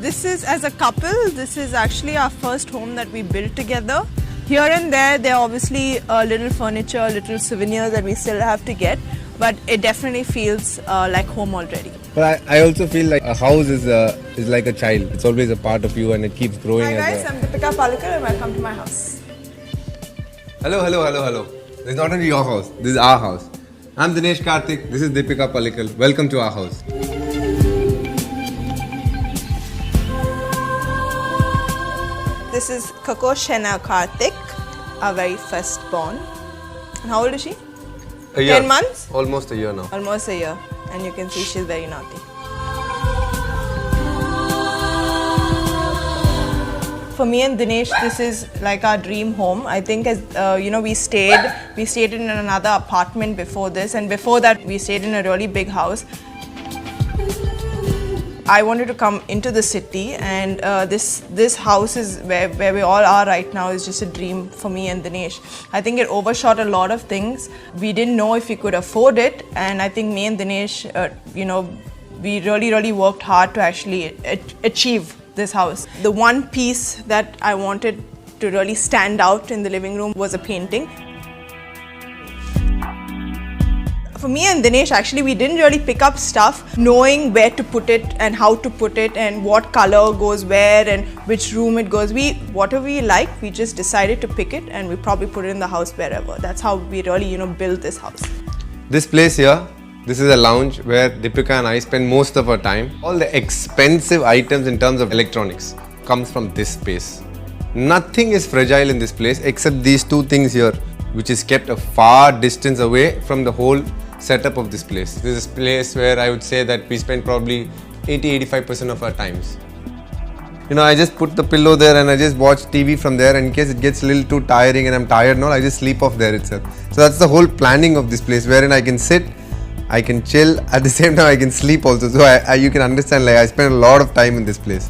This is, as a couple, this is actually our first home that we built together. Here and there are obviously little furniture, little souvenirs that we still have to get, but it definitely feels like home already. But I also feel like a house is like a child. It's always a part of you and it keeps growing. Hi guys, I'm Deepika Palekar and welcome to my house. Hello. This is not only your house, this is our house. I'm Dinesh Karthik, this is Deepika Palekar. Welcome to our house. This is Kako Shena Karthik, our very first born. And how old is she? A year. 10 months? Almost a year now. Almost a year. And you can see she's very naughty. For me and Dinesh, this is like our dream home. I think as we stayed in another apartment before this, and before that we stayed in a really big house. I wanted to come into the city, and this house is where we all are right now is just a dream for me and Dinesh. I think it overshot a lot of things. We didn't know if we could afford it, and I think me and Dinesh, we really worked hard to actually achieve this house. The one piece that I wanted to really stand out in the living room was a painting. For me and Dinesh, actually, we didn't really pick up stuff knowing where to put it and how to put it and what color goes where and which room it goes. Whatever we like, we just decided to pick it and we probably put it in the house wherever. That's how we really, built this house. This place here, this is a lounge where Deepika and I spend most of our time. All the expensive items in terms of electronics comes from this space. Nothing is fragile in this place except these two things here, which is kept a far distance away from the whole setup of this place. This is a place where I would say that we spend probably 80-85% of our times. I just put the pillow there and I just watch TV from there, and in case it gets a little too tiring and I'm tired now, I just sleep off there itself. So that's the whole planning of this place, wherein I can sit, I can chill, at the same time I can sleep also. So you can understand, I spend a lot of time in this place.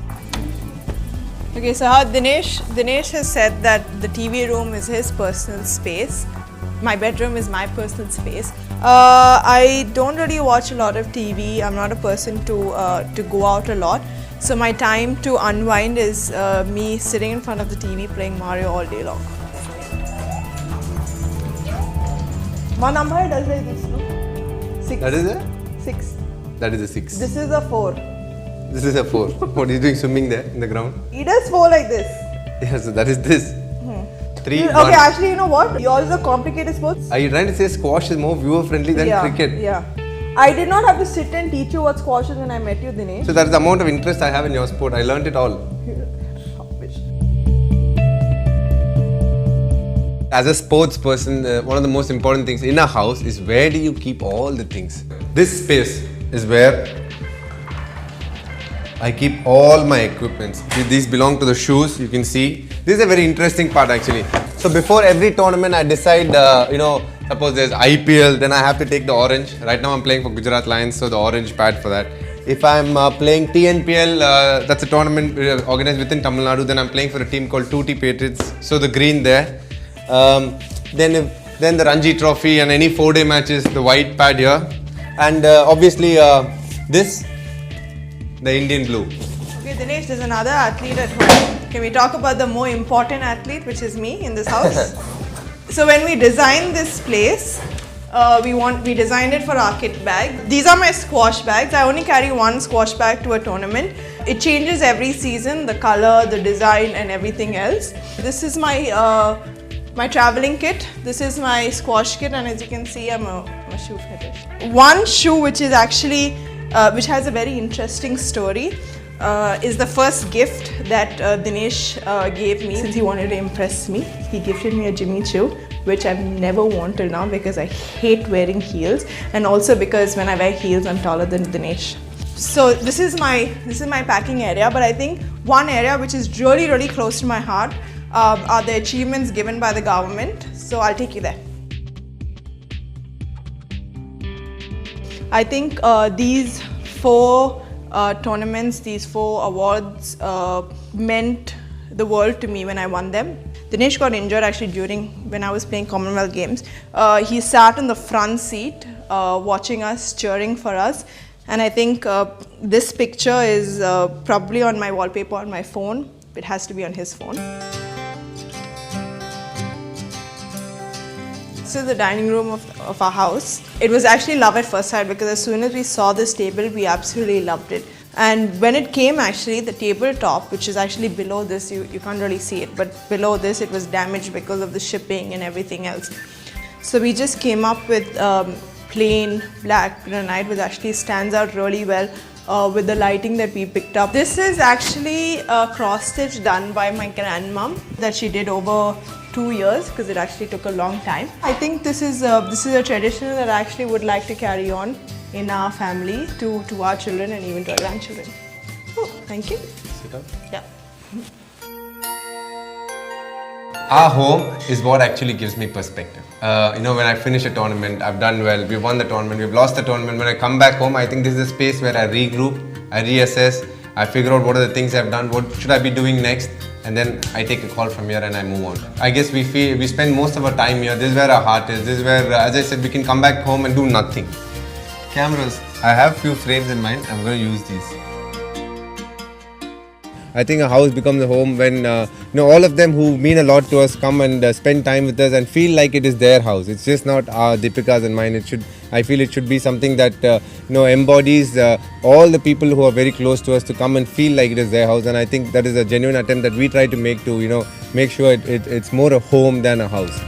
Okay, so how Dinesh has said that the TV room is his personal space. My bedroom is my personal space. I don't really watch a lot of TV. I'm not a person to go out a lot. So my time to unwind is me sitting in front of the TV playing Mario all day long. What number does it this? No? 6. That is a? 6. That is a 6. This is a 4. This is a 4. What are you doing swimming there in the ground? He does 4 like this. Yeah, so that is this. 3, Okay, 1. actually, you know what? Yours is a complicated sports. Are you trying to say squash is more viewer friendly than cricket? Yeah. I did not have to sit and teach you what squash is when I met you, Dinesh. So that's the amount of interest I have in your sport. I learned it all. As a sports person, one of the most important things in a house is where do you keep all the things. This space is where I keep all my equipments. These belong to the shoes, you can see. This is a very interesting part actually. So before every tournament I decide, suppose there's IPL, then I have to take the orange. Right now I'm playing for Gujarat Lions, so the orange pad for that. If I'm playing TNPL, that's a tournament organized within Tamil Nadu, then I'm playing for a team called 2T Patriots, so the green there. Then the Ranji Trophy and any 4-day matches, the white pad here. And obviously this, the Indian blue. Okay, Dinesh, there's another athlete at home. Can we talk about the more important athlete, which is me in this house? So when we designed this place, we designed it for our kit bag. These are my squash bags. I only carry one squash bag to a tournament. It changes every season, the color, the design and everything else. This is my my traveling kit. This is my squash kit, and as you can see, I'm a shoe fetish. One shoe which is actually which has a very interesting story is the first gift that Dinesh gave me. Since he wanted to impress me, he gifted me a Jimmy Choo, which I've never worn till now because I hate wearing heels, and also because when I wear heels I'm taller than Dinesh. So this is my packing area, but I think one area which is really close to my heart are the achievements given by the government. So I'll take you there. I think these 4 tournaments, these 4 awards meant the world to me when I won them. Dinesh got injured actually when I was playing Commonwealth Games. He sat in the front seat watching us, cheering for us. And I think this picture is probably on my wallpaper on my phone. It has to be on his phone. This is the dining room of our house. It was actually love at first sight because as soon as we saw this table, we absolutely loved it. And when it came, actually, the tabletop, which is actually below this, you can't really see it, but below this, it was damaged because of the shipping and everything else. So we just came up with plain black granite, which actually stands out really well with the lighting that we picked up. This is actually a cross stitch done by my grandmom that she did over 2 years because it actually took a long time. I think this is a tradition that I actually would like to carry on in our family to our children and even to our grandchildren. Oh, thank you. Sit up. Yeah. Our home is what actually gives me perspective. When I finish a tournament, I've done well, we've won the tournament, we've lost the tournament. When I come back home, I think this is a space where I regroup, I reassess, I figure out what are the things I've done, what should I be doing next, and then I take a call from here and I move on. I guess we spend most of our time here. This is where our heart is. This is where, as I said, we can come back home and do nothing. Cameras. I have few frames in mind. I'm going to use these. I think a house becomes a home when all of them who mean a lot to us come and spend time with us and feel like it is their house. It's just not our Deepika's and mine. I feel it should be something that embodies all the people who are very close to us to come and feel like it is their house. And I think that is a genuine attempt that we try to make to make sure it's more a home than a house.